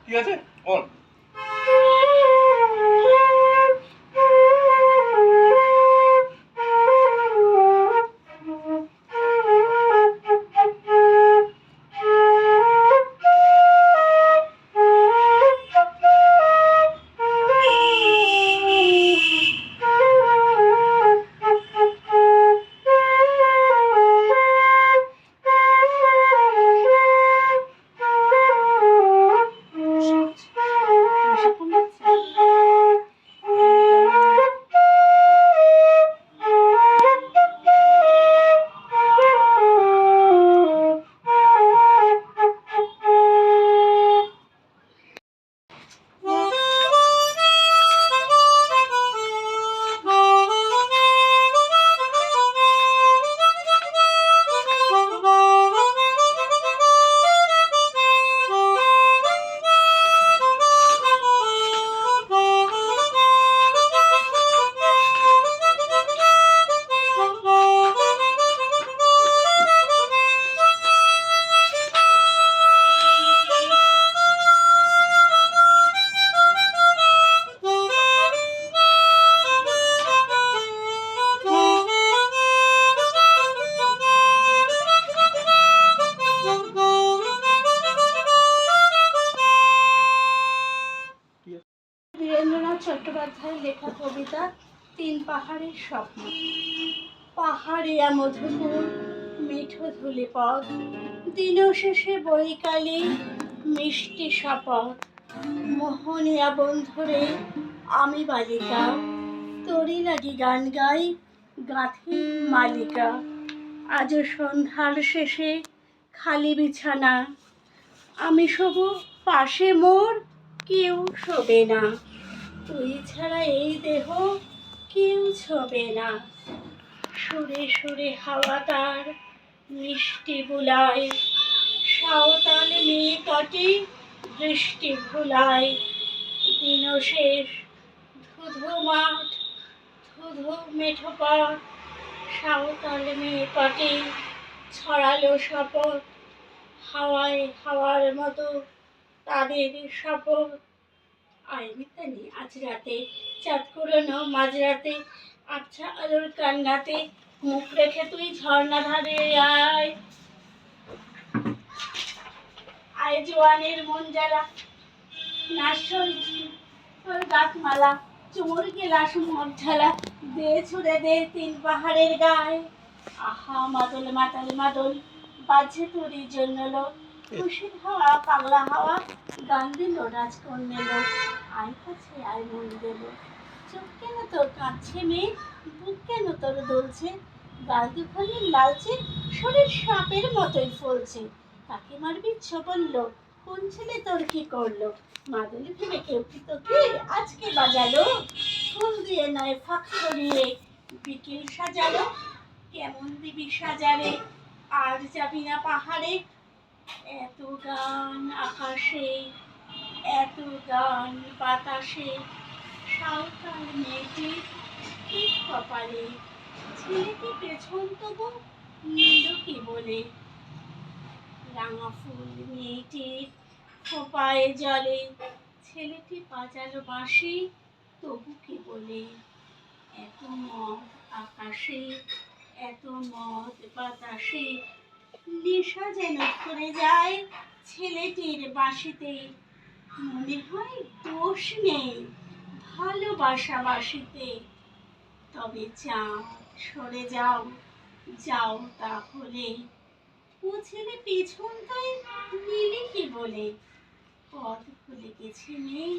ঠিক আছে বল। বীরেন্দ্রনাথ চট্টোপাধ্যায়ের লেখা কবিতা তিন পাহাড়ের স্বপ্ন। পাহাড়িয়া মধুপুর মিঠো ধুলি পথ, দিন শেষে বৈকালে মিষ্টি শপথ। মোহনিয়া বন্ধুরে আমি বালিকা, তোরই লাগি গান গাই গাঁথি মালিকা। আজ সন্ধ্যার শেষে খালি বিছানা, আমি শোবো পাশে মোর কেউ শোবে না। তুই ছাড়া এই দেহ কেউ ছোবে না। সুরে সুরে হাওয়া তার মিষ্টি বুলায়, সাঁওতাল মেয়ে কটি দৃষ্টি ভুলায়। দিন শেষ ধুধু মাঠ ধুধু মেঠো পথ, সাঁওতাল মেয়ে কটি ছড়ালো শপথ। হাওয়ায় হাওয়ার মতো তাদের শপথ। আয় মিতালি আজ রাতে চাঁদ কুড়োনো মাঝরাতে, আচ্ছা আলোর কান্নাতে মুখ রেখে তুই ঝর্ণা ধারে আয়। আয় জোয়ানের মন জ্বালা, নাশই তোর গাঁথমালা, চুমুর গেলাস মদ ঝালা, দে ছুড়ে দে তিন পাহাড়ের গায়ে। আহা মাদল মাতাল মাদল বাজে তোরই জন্য লোক, খুশির হাওয়া পাগলা হাওয়া গান দিল রাজকন্যা লোক। আয় কাছে আয় মন দেব, চোখ কেন তোর কাঁদছে মেয়ে, বুক কেন তোর দুলছে, গাল দুখানি লালচে, শরীর সাপের মতোই ফলছে। তাকে মারবি বলল, কোন ছেলে তোর কি করলো, মাদুলি ভেবে কেউ কি তোকে আজকে বাজালো। ফুল দিয়ে নয় ফাঁক সরিয়ে বিকেল সাজালো, কেমন দিবি সাজারে আর যাবি না পাহাড়ে। এত গান আকাশে এত গান বাতাসে, সাঁওতাল মেয়েটি ঠিক কপালে, ছেলেটি পেছন তবু নিল কি বলে। রাঙা ফুল মেয়েটির খোঁপায় জলে, ছেলেটি বাজালো বাঁশি তবু কি বলে। এত মদ আকাশে এত মদ বাতাসে, নেশা যেন করে যায় ছেলেটির বাঁশিতে। মনে হয় দোষ নেই ভালোবাসা বাসিতে। তবে চাঁদ সরে যাও যাও তাহলে, ও ছেলে পেছন তাই নিলে কি বলে। পথ ভুলে গেছে মেয়ে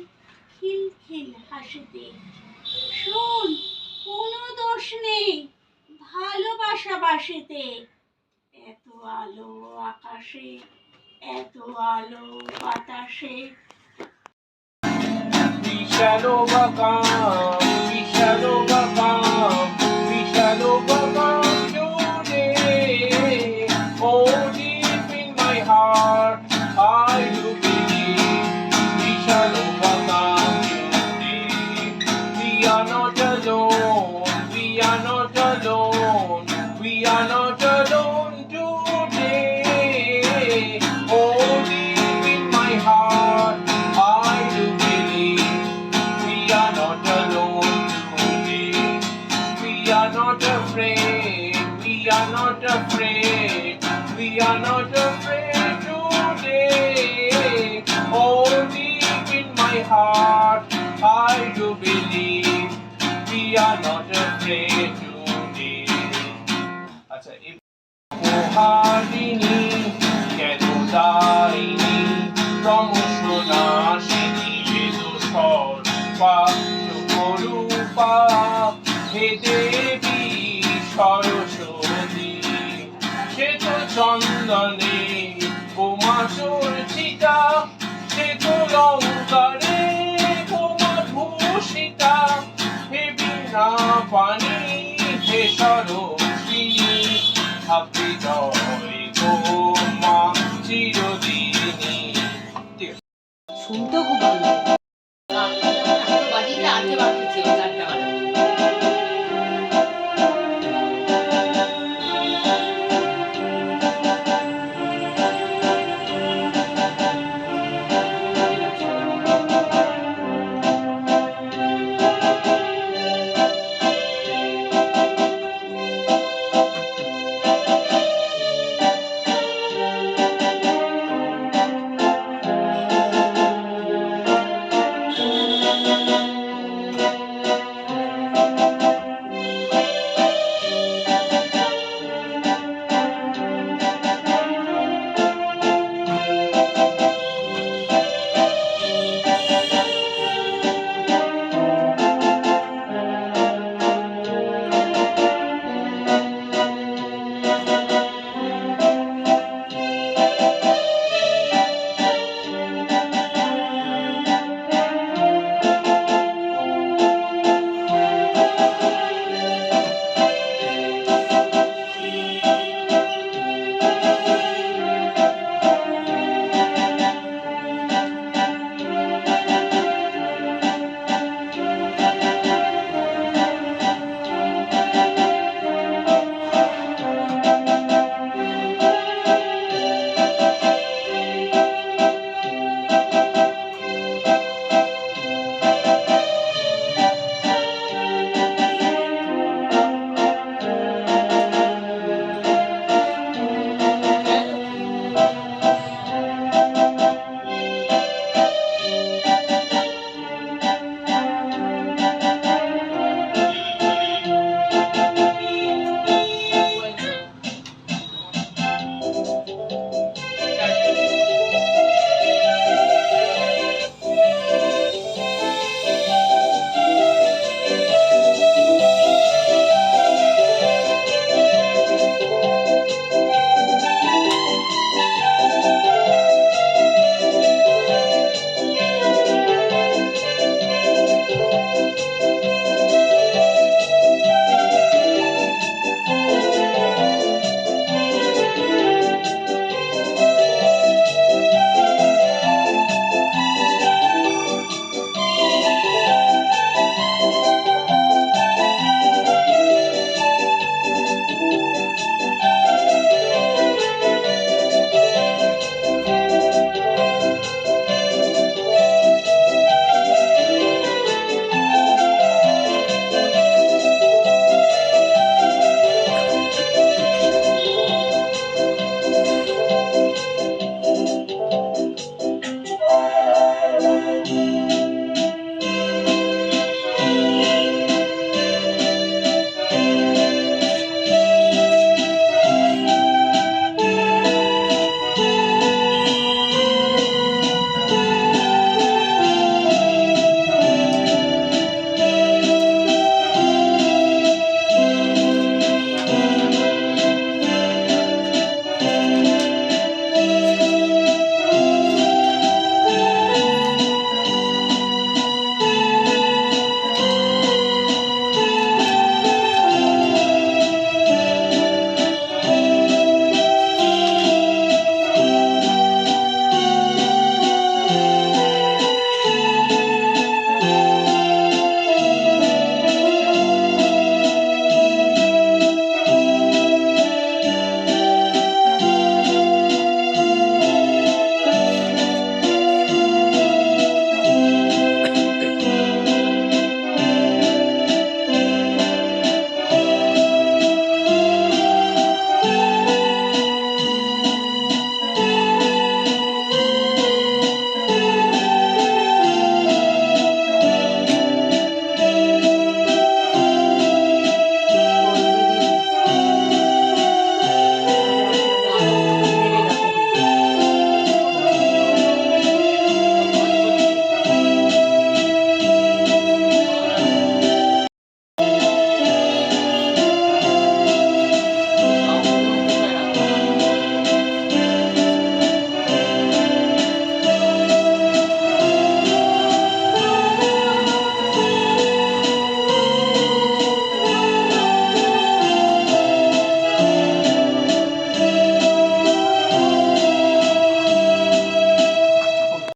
খিল খিল হাসিতে। শোন কোনো দোষ নেই ভালোবাসা বাসিতে। এত আলো আকাশে এত আলো বাতাসে। We shall overcome, we shall overcome, we shall overcome today. Oh, deep in my heart, I do believe we shall overcome today. We are not alone, we are not alone, we are not alone today. Oh, deep in my heart, I do believe we are not afraid today. আচ্ছা এই হারিনি কেন দাইনি ক্রমশ নাশিনী বেদ সর্পা রূপা হে দেবী সরস্বতী শ্বেত চন্দনে বোমা চর্চিতা শ্বেত লঙ্কারে বোমা ভূষিতা হে বীণা পানি হে সরস্বিনী হৃদয় গো মা চিরদিনী। শুনতেও খুব ভালো লাগে।